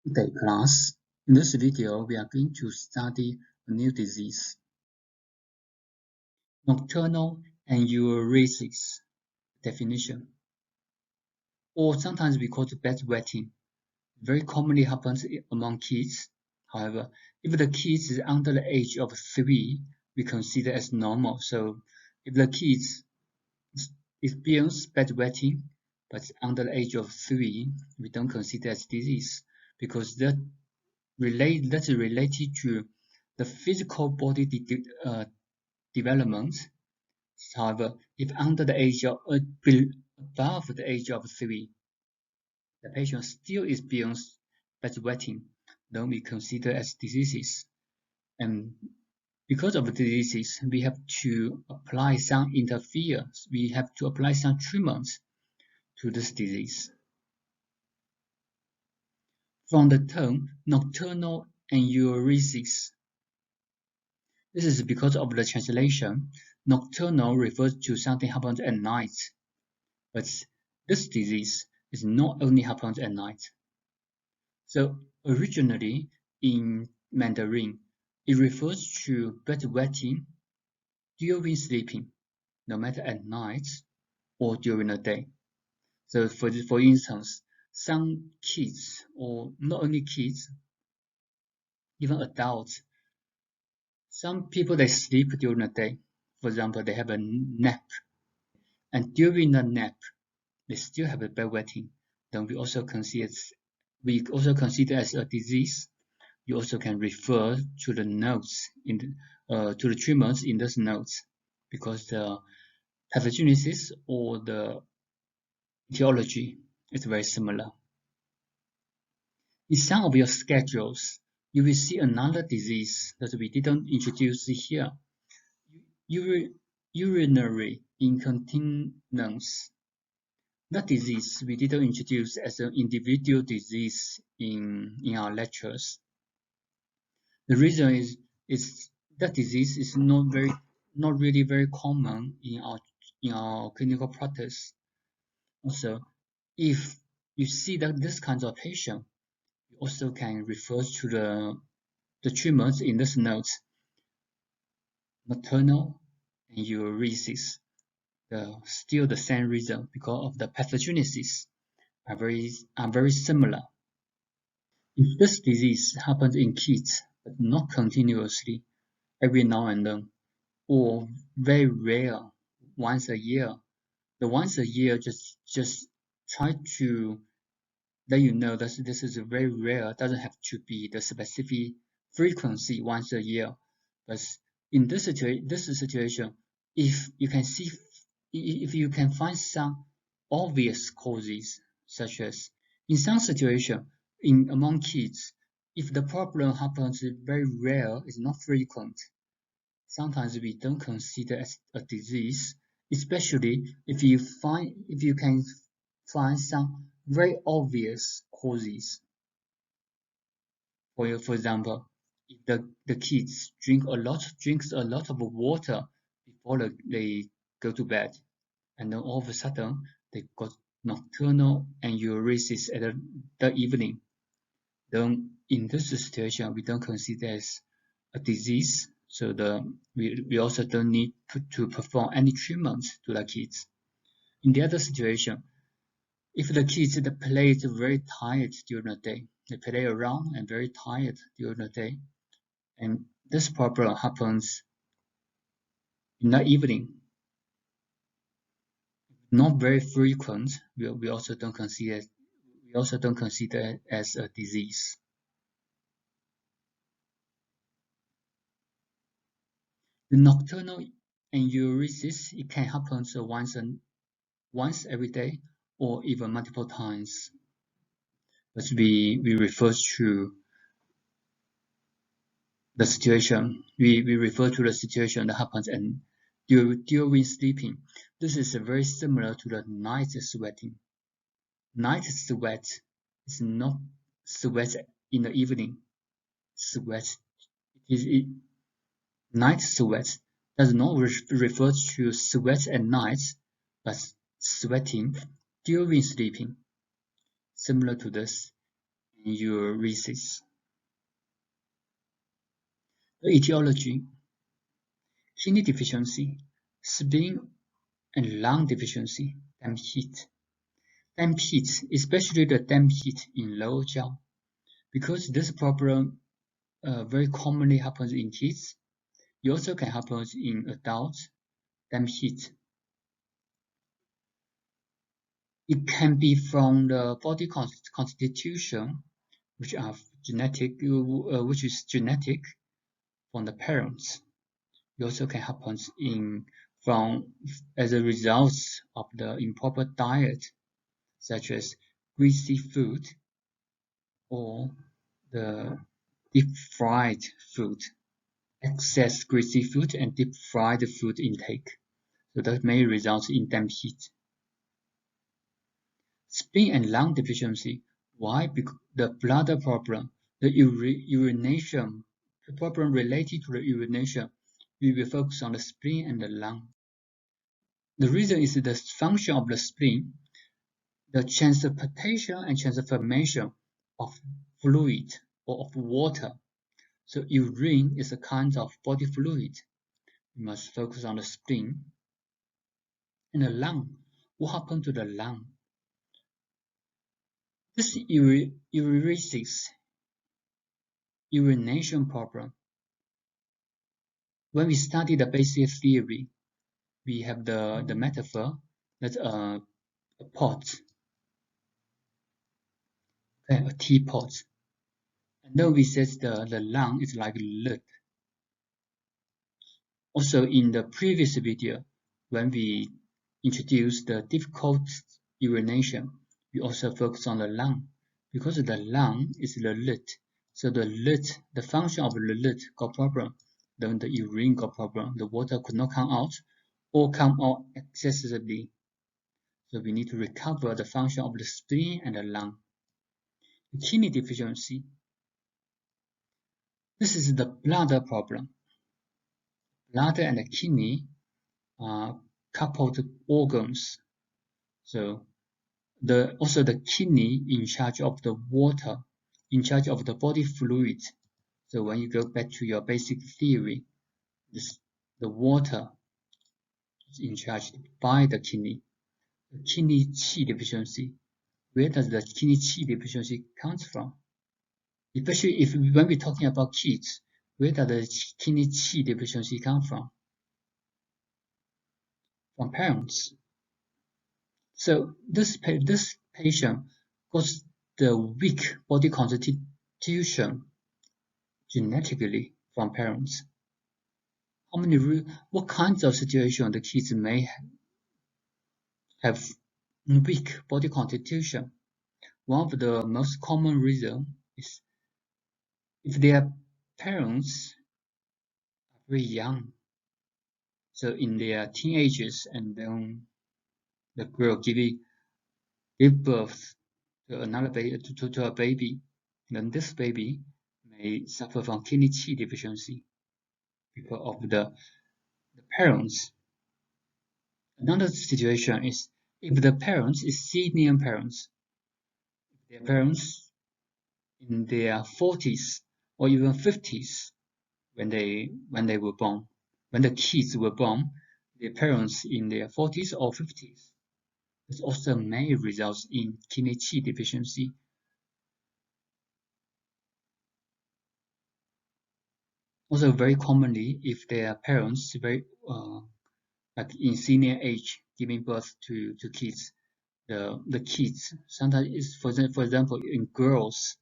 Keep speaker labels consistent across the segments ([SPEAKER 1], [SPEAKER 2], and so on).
[SPEAKER 1] Okay, class. In this video, we are going to study a new disease, nocturnal enuresis definition, or sometimes we call it bedwetting. Very commonly happens among kids. However, if the kids is under the age of 3, we consider as normal. So if the kids experience bedwetting but under the age of 3, we don't consider as disease because that's related to the physical body development. However, if under the age of above the age of 3, the patient still experiences bedwetting, then we consider as diseases. And because of the diseases, we have to apply some interference. We have to apply some treatments to this disease. From the term nocturnal enuresis, this is because of the translation. Nocturnal refers to something happens at night, but this disease is not only happens at night. So originally in Mandarin, it refers to bedwetting during sleeping, no matter at night or during the day. So for instance, some kids, or not only kids, even adults, some people they sleep during the day. For example, they have a nap, and during the nap, they still have a bedwetting. Then we also consider as a disease. You also can refer to the notes to the treatments in those notes, because the pathogenesis or the etiology is very similar. In some of your schedules, you will see another disease that we didn't introduce here, urinary incontinence. That disease we didn't introduce as an individual disease in our lectures. The reason is that disease is not really very common in our clinical practice. Also, if you see that this kind of patient, you also can refer to the treatments in this notes. Nocturnal enuresis, still the same reason, because of the pathogenesis are very similar. If this disease happens in kids but not continuously, every now and then, or very rare, once a year, the once a year just try to let you know that this is very rare. It doesn't have to be the specific frequency once a year. But in this situation, if you can find some obvious causes, such as in some situation among kids, if the problem happens very rare, it's not frequent, sometimes we don't consider as a disease, especially if you can find some very obvious causes. For example, if the kids drinks a lot of water before they go to bed, and then all of a sudden they got nocturnal enuresis at the evening, then in this situation we don't consider as a disease. So we also don't need to perform any treatments to the kids. In the other situation, if the kids play very tired during the day, they play around and very tired during the day, and this problem happens in the evening, not very frequent, we also don't consider it as a disease. The nocturnal enuresis, it can happen once every day or even multiple times. But we refer to the situation. We refer to the situation that happens during sleeping. This is very similar to the night sweating. Night sweat is not sweat in the evening. Night sweat does not refer to sweat at night, but sweating during sleeping. Similar to this, and uresis. The etiology: kidney deficiency, spleen and lung deficiency, damp heat. Damp heat, especially the damp heat in lower jaw, because this problem very commonly happens in kids. It also can happen in adults. Damp heat. It can be from the body constitution, which is genetic from the parents. It also can happen as a result of the improper diet, such as greasy food or the deep fried food, excess greasy food and deep fried food intake. So that may result in damp heat. Spleen and lung deficiency. Why? Because the bladder problem, the urination, the problem related to the urination, we will focus on the spleen and the lung. The reason is the function of the spleen, the transportation and transformation of fluid or of water. So urine is a kind of body fluid. We must focus on the spleen. And the lung. What happened to the lung? This uresis, urination problem. When we study the basic theory, we have the metaphor that's a pot, okay, a teapot. And then we said the lung is like a lid. Also, in the previous video, when we introduced the difficult urination, we also focus on the lung, because the lung is the lid. So the function of the lid got problem, then the urine got problem. The water could not come out or come out excessively. So we need to recover the function of the spleen and the lung. Kidney deficiency. This is the bladder problem. Bladder and the kidney are coupled organs. So also the kidney in charge of the water, in charge of the body fluid. So when you go back to your basic theory, the water is in charge by the kidney. The kidney qi deficiency. Where does the kidney qi deficiency come from? Especially when we're talking about kids, where does the kidney qi deficiency come from? From parents. So this patient got the weak body constitution genetically from parents. What kinds of situation the kids may have weak body constitution? One of the most common reasons is if their parents are very young, so in their teenagers, and then the girl give birth to another baby, to a baby, then this baby may suffer from kidney qi deficiency because of the parents. Another situation is if the parents is senior parents, their parents in their 40s or even 50s when they were born, when the kids were born, their parents in their 40s or 50s. This also may result in kidney qi deficiency. Also, very commonly, if their parents like in senior age, giving birth to kids, the kids sometimes is for example in girls,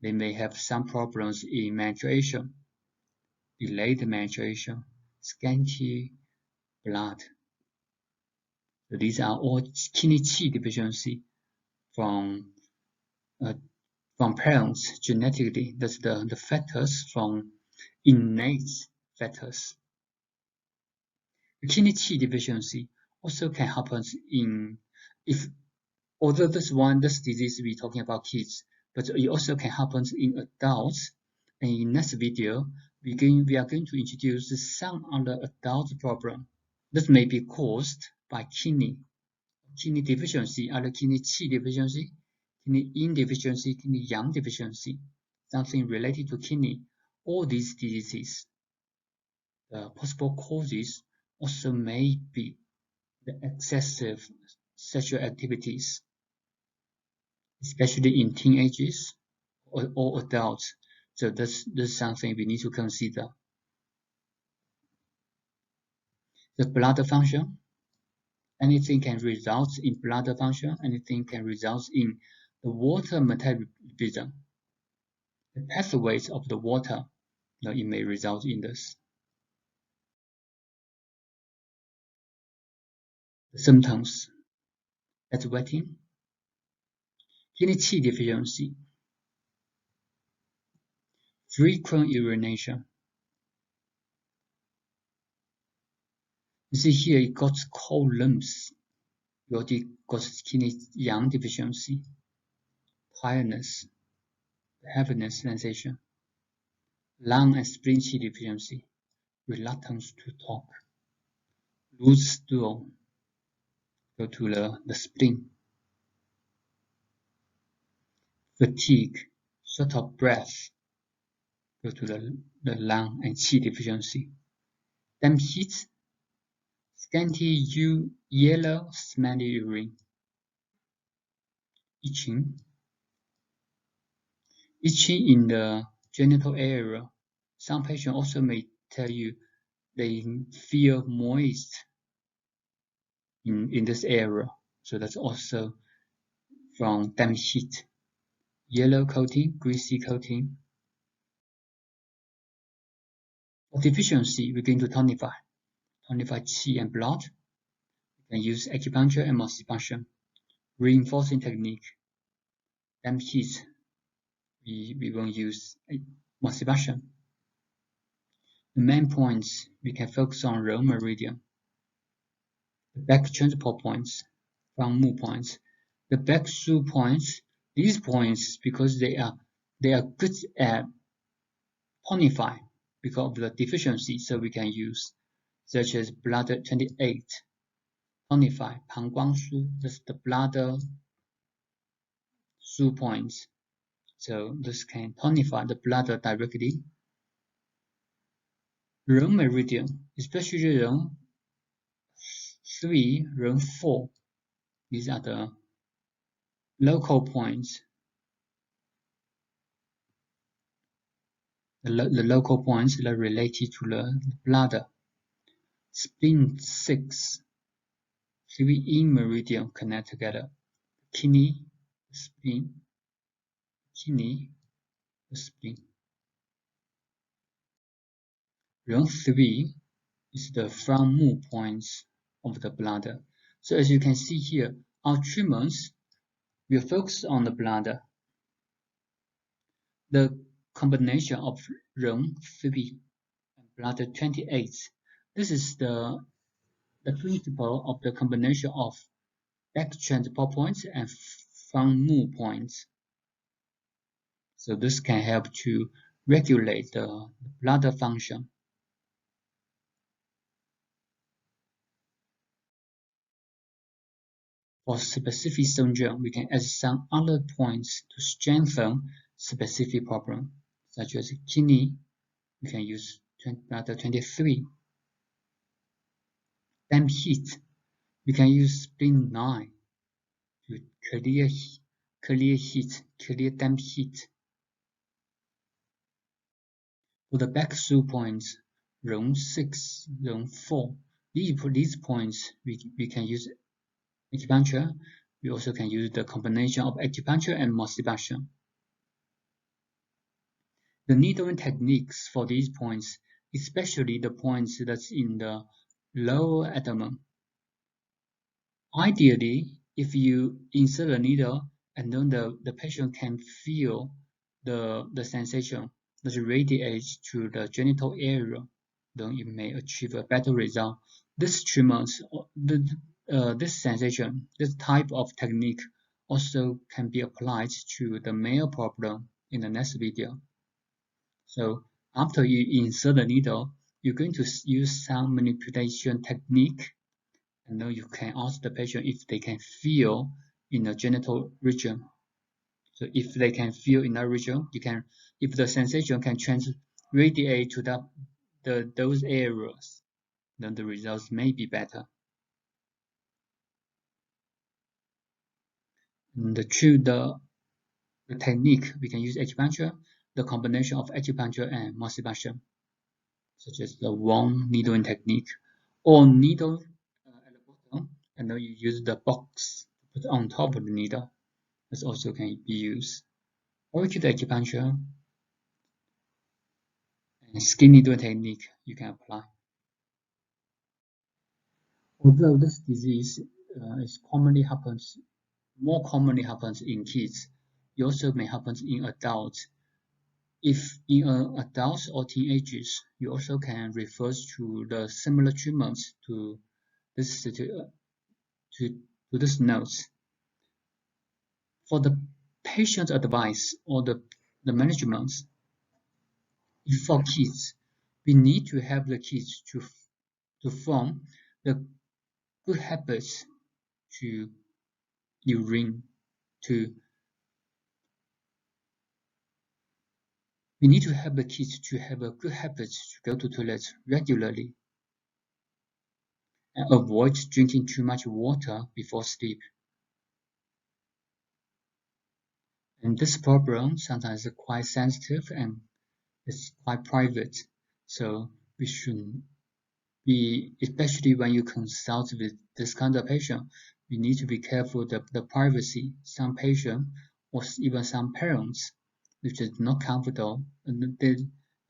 [SPEAKER 1] they may have some problems in menstruation, delayed menstruation, scanty blood. So these are all kidney qi deficiency from parents genetically. That's the factors from innate factors. Kidney qi deficiency also can happen although this disease we're talking about kids, but it also can happen in adults. And in next video, we are going to introduce some other adult problem. This may be caused by kidney deficiency, either kidney qi deficiency, kidney yin deficiency, kidney yang deficiency, something related to kidney. All these diseases, the possible causes also may be the excessive sexual activities, especially in teenagers or adults. So this is something we need to consider. The bladder function. Anything can result in bladder function. Anything can result in the water metabolism. The pathways of the water, it may result in this. The symptoms: bedwetting, kidney qi deficiency, frequent urination. You see here it got cold lumps. It got kidney yang deficiency, tiredness, heaviness sensation, lung and spleen qi deficiency, reluctance to talk, loose stool, go to the spleen, fatigue, short of breath, go to the lung and qi deficiency, damp heat, scanty yellow smelly urine, itching in the genital area. Some patients also may tell you they feel moist in this area, so that's also from damp heat. Yellow coating, greasy coating. For deficiency, we're going to tonify qi and blood. We can use acupuncture and moxibustion. Reinforcing technique. Damp heat, we won't use moxibustion. The main points, we can focus on Rome meridian, the back transport points, front move points, the back through points. These points, because they are good at tonify because of the deficiency, so we can use, such as bladder 28, tonify, 膀胱枢, that's the bladder through points. So this can tonify the bladder directly. Rome meridian, especially Rome 3, Rome 4, these are the local points. The local points that are related to the bladder. Spleen 6, 3 in meridian connect together. Kidney, spleen, kidney, spleen. Rome 3 is the front move points of the bladder. So as you can see here, our treatments will focus on the bladder. The combination of Rome 3 and bladder 28. This is the principle of the combination of back transport points and front move points. So this can help to regulate the bladder function. For specific syndrome, we can add some other points to strengthen specific problem, such as kidney. We can use bladder 23. Damp heat, we can use spleen 9 to clear heat, clear damp heat. For the back through points, Rome 6, Rome 4, these points we can use acupuncture. We also can use the combination of acupuncture and moxibustion. The needling techniques for these points, especially the points that's in the lower abdomen. Ideally, if you insert a needle and then the patient can feel the sensation that radiates to the genital area, then it may achieve a better result. This treatment, this sensation, this type of technique also can be applied to the male problem in the next video. So after you insert the needle, you're going to use some manipulation technique, and then you can ask the patient if they can feel in the genital region. So if they can feel in that region, if the sensation can radiate to those areas, then the results may be better. And the technique, we can use acupuncture, the combination of acupuncture and Moxibustion, such as the one needle technique, or needle at the bottom, and then you use the box to put on top of the needle. This also can be used. Or with the acupuncture and skin needle technique, you can apply. Although this disease more commonly happens in kids, it also may happen in adults. If in adults or teenagers, you also can refer to the similar treatments to this notes. For the patient advice or the management, for kids, we need to help the kids to form the good habits to urine, we need to help the kids to have a good habit to go to toilet regularly and avoid drinking too much water before sleep. And this problem sometimes is quite sensitive and it's quite private, so we should be, especially when you consult with this kind of patient, we need to be careful of the privacy. Some patients or even some parents, which is not comfortable, and they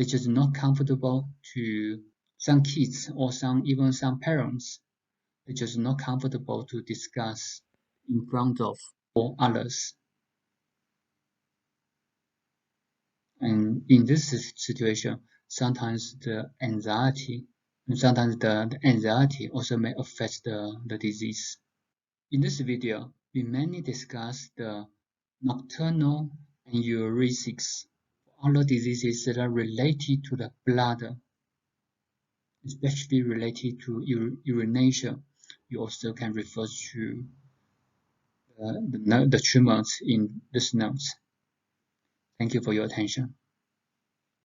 [SPEAKER 1] just not comfortable to some kids or even some parents, they're just not comfortable to discuss in front of all others. And in this situation, sometimes the anxiety also may affect the disease. In this video, we mainly discuss the nocturnal and urinary other diseases that are related to the bladder, especially related to urination. You also can refer to the treatments in this notes. Thank you for your attention.